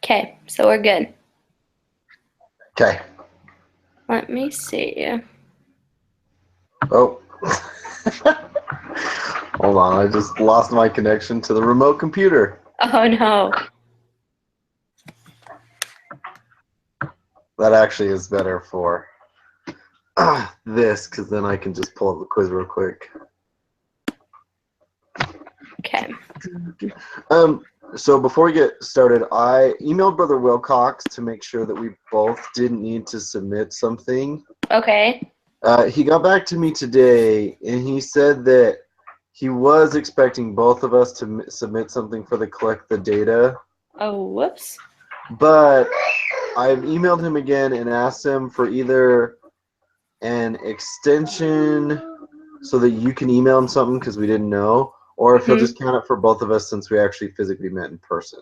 Okay, so we're good. Okay. Let me see. Oh. Hold on, I just lost my connection to the remote computer. Oh no. That actually is better for this, because then I can just pull up the quiz real quick. Okay. So before we get started, I emailed Brother Wilcox to make sure that we both didn't need to submit something. Okay. He got back to me today, and he said that he was expecting both of us to submit something for the collect the data. Oh, whoops. But I've emailed him again and asked him for either an extension so that you can email him something because we didn't know, or if he'll just count it for both of us since we actually physically met in person.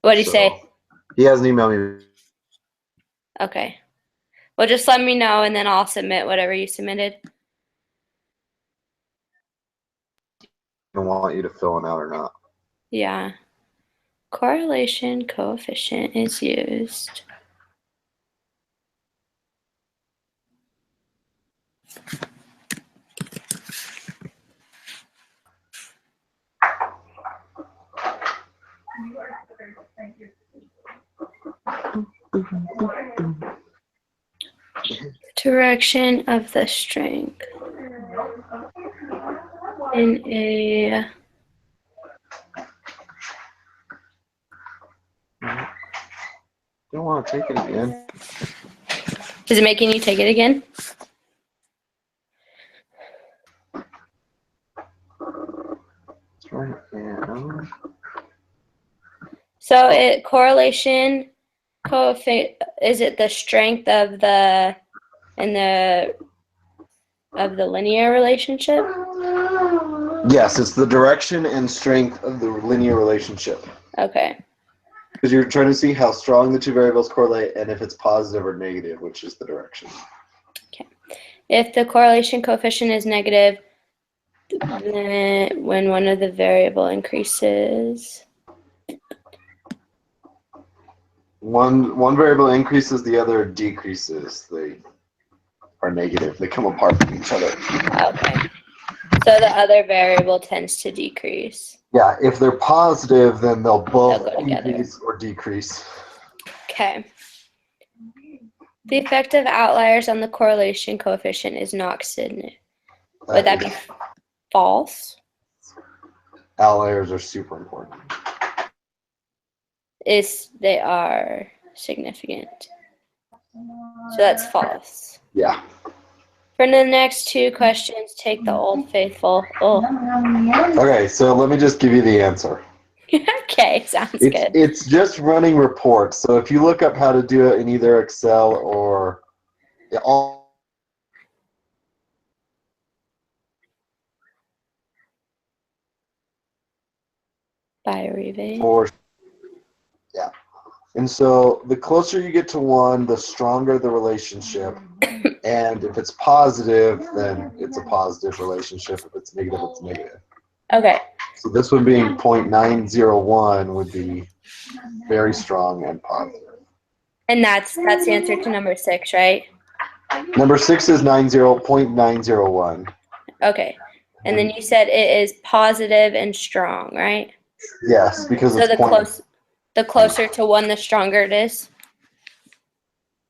What did he say? He hasn't emailed me. Okay. Well, just let me know, and then I'll submit whatever you submitted. I want you to fill it out or not. Yeah. Correlation coefficient is used. Direction of the strength in a Don't want to take it again. Is it making you take it again? It's right now. So it correlation coefficient, is it the strength of the linear relationship? Yes, it's the direction and strength of the linear relationship. Okay. Because you're trying to see how strong the two variables correlate and if it's positive or negative, which is the direction. Okay. If the correlation coefficient is negative, then when one of the variable increases. One variable increases, the other decreases. They are negative. They come apart from each other. Okay. So the other variable tends to decrease. Yeah, if they're positive, then they'll both go together. increase or decrease. Okay. The effect of outliers on the correlation coefficient is not significant. Would that be false? Outliers are super important. They are significant. So that's false. Yeah. For the next two questions, take the Old Faithful. Oh. Okay, so let me just give you the answer. Okay, sounds good. It's just running reports. So if you look up how to do it in either Excel or all. By rebate. Yeah. And so the closer you get to 1, the stronger the relationship. And if it's positive, then it's a positive relationship. If it's negative, it's negative. Okay. So this one being 0.901 would be very strong and positive. And that's the answer to number 6, right? Number 6 is 0.901. Okay. And then you said it is positive and strong, right? Yes, because so the closer to 1, the stronger it is.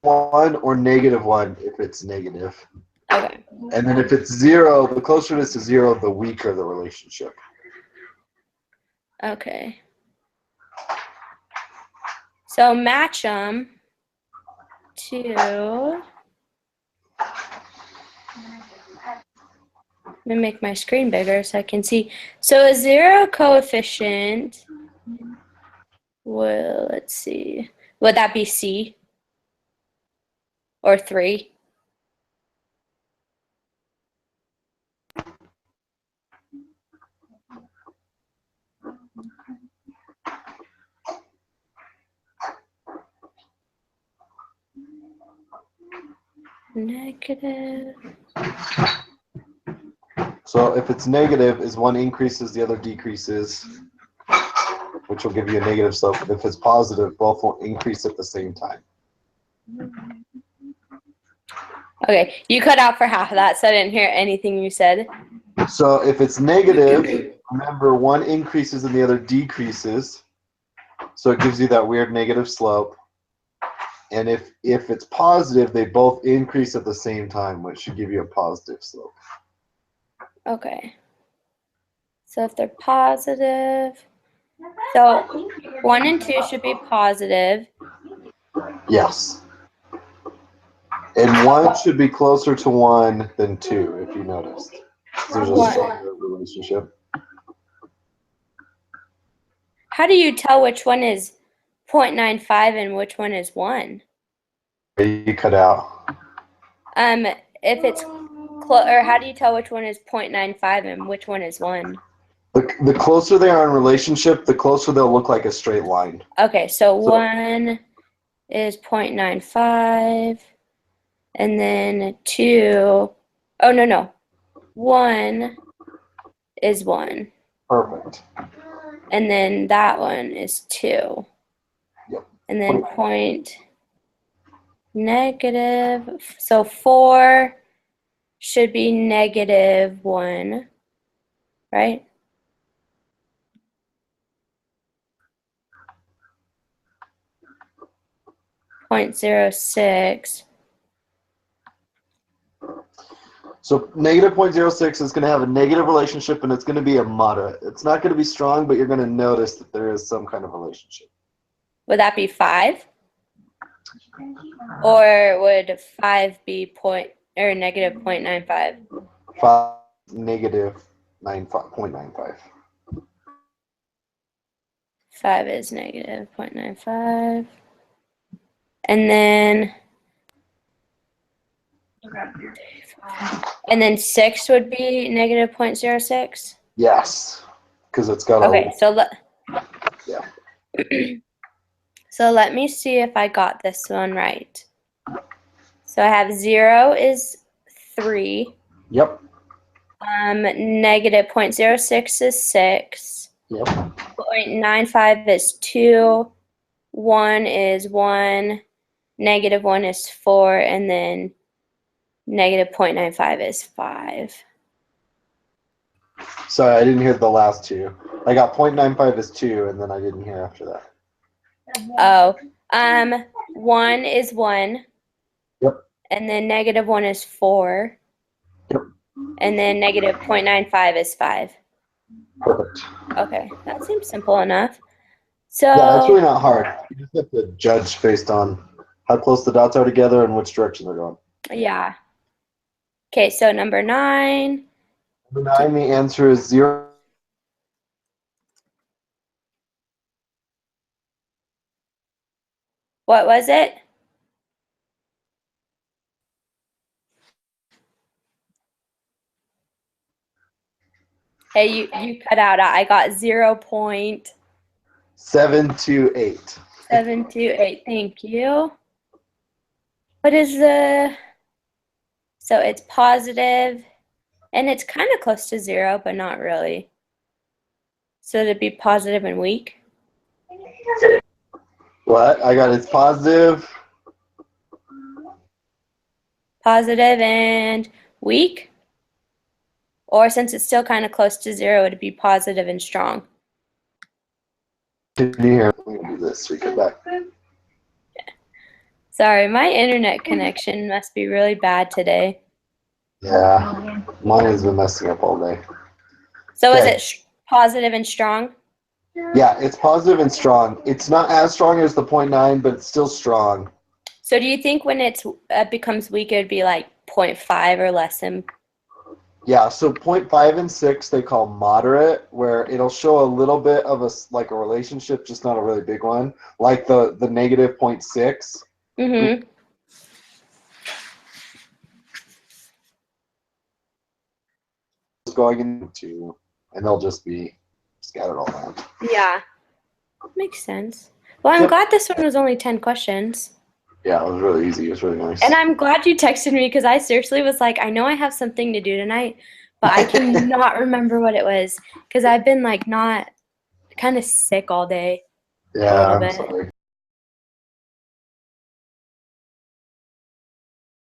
1 or -1 if it's negative. Okay. And then if it's 0, the closer it is to 0, the weaker the relationship. Okay. So match them to. Let me make my screen bigger so I can see. So a 0 coefficient. Well, let's see. Would that be C? Or 3? Negative. So if it's negative, is one increases, the other decreases, which which will give you a negative slope. If it's positive, both will increase at the same time. Okay, you cut out for half of that, so I didn't hear anything you said. So if it's negative, remember one increases and the other decreases. So it gives you that weird negative slope. And if it's positive, they both increase at the same time, which should give you a positive slope. Okay. So if they're positive, so 1 and 2 should be positive. Yes. And 1 should be closer to 1 than 2, if you noticed. There's a stronger relationship. How do you tell which one is 0.95 and which one is 1? You cut out. If it's or how do you tell which one is 0.95 and which one is 1? The closer they are in relationship, the closer they'll look like a straight line. Okay, so 1 is 0.95, and then 2, oh, no. 1 is 1. Perfect. And then that one is 2. Yep. And then negative, so 4 should be negative 1, right? .06. So negative 0.06 is going to have a negative relationship, and it's going to be a moderate. It's not going to be strong, but you're going to notice that there is some kind of relationship. Would that be 5? Or would 5 be negative 0.95? 5 negative 0.95. 5 is negative 0.95. And then 6 would be negative 0.06? Yes, because it's got Okay, yeah. So let me see if I got this one right. So I have 0 is 3. Yep. Negative 0.06 is 6. Yep. 0.95 is 2. 1 is 1. Negative 1 is 4. And then negative 0.95 is 5. Sorry, I didn't hear the last two. I got 0.95 is 2, and then I didn't hear after that. Oh, 1 is 1. Yep. And then negative 1 is 4. Yep. And then negative 0.95 is 5. Perfect. Okay, that seems simple enough. So Yeah, it's really not hard. You just have to judge based on how close the dots are together and which direction they're going. yeah. Okay, so number 9. Number 9, the answer is 0. What was it? Hey, you cut out. I got 0.728. 728. Thank you. What is so it's positive, and it's kind of close to 0, but not really. So it'd be positive and weak. What? I got it's positive. Positive and weak? Or since it's still kind of close to 0, it'd be positive and strong. Can you hear? Let me do this. We get back. Sorry, my internet connection must be really bad today. Yeah, mine has been messing up all day. So Okay. is it positive and strong? Yeah, it's positive and strong. It's not as strong as the 0.9, but it's still strong. So do you think when it becomes weak, it would be like 0.5 or less than? Yeah, so 0.5 and 6 they call moderate, where it'll show a little bit of a relationship, just not a really big one, like the negative 0.6. Mm-hmm. Going into, and they'll just be scattered all around. Yeah, makes sense. Well, I'm glad this one was only 10 questions. Yeah, it was really easy. It was really nice. And I'm glad you texted me because I seriously was like, I know I have something to do tonight, but I cannot remember what it was because I've been like not kind of sick all day. Yeah, little I'm bit. sorry.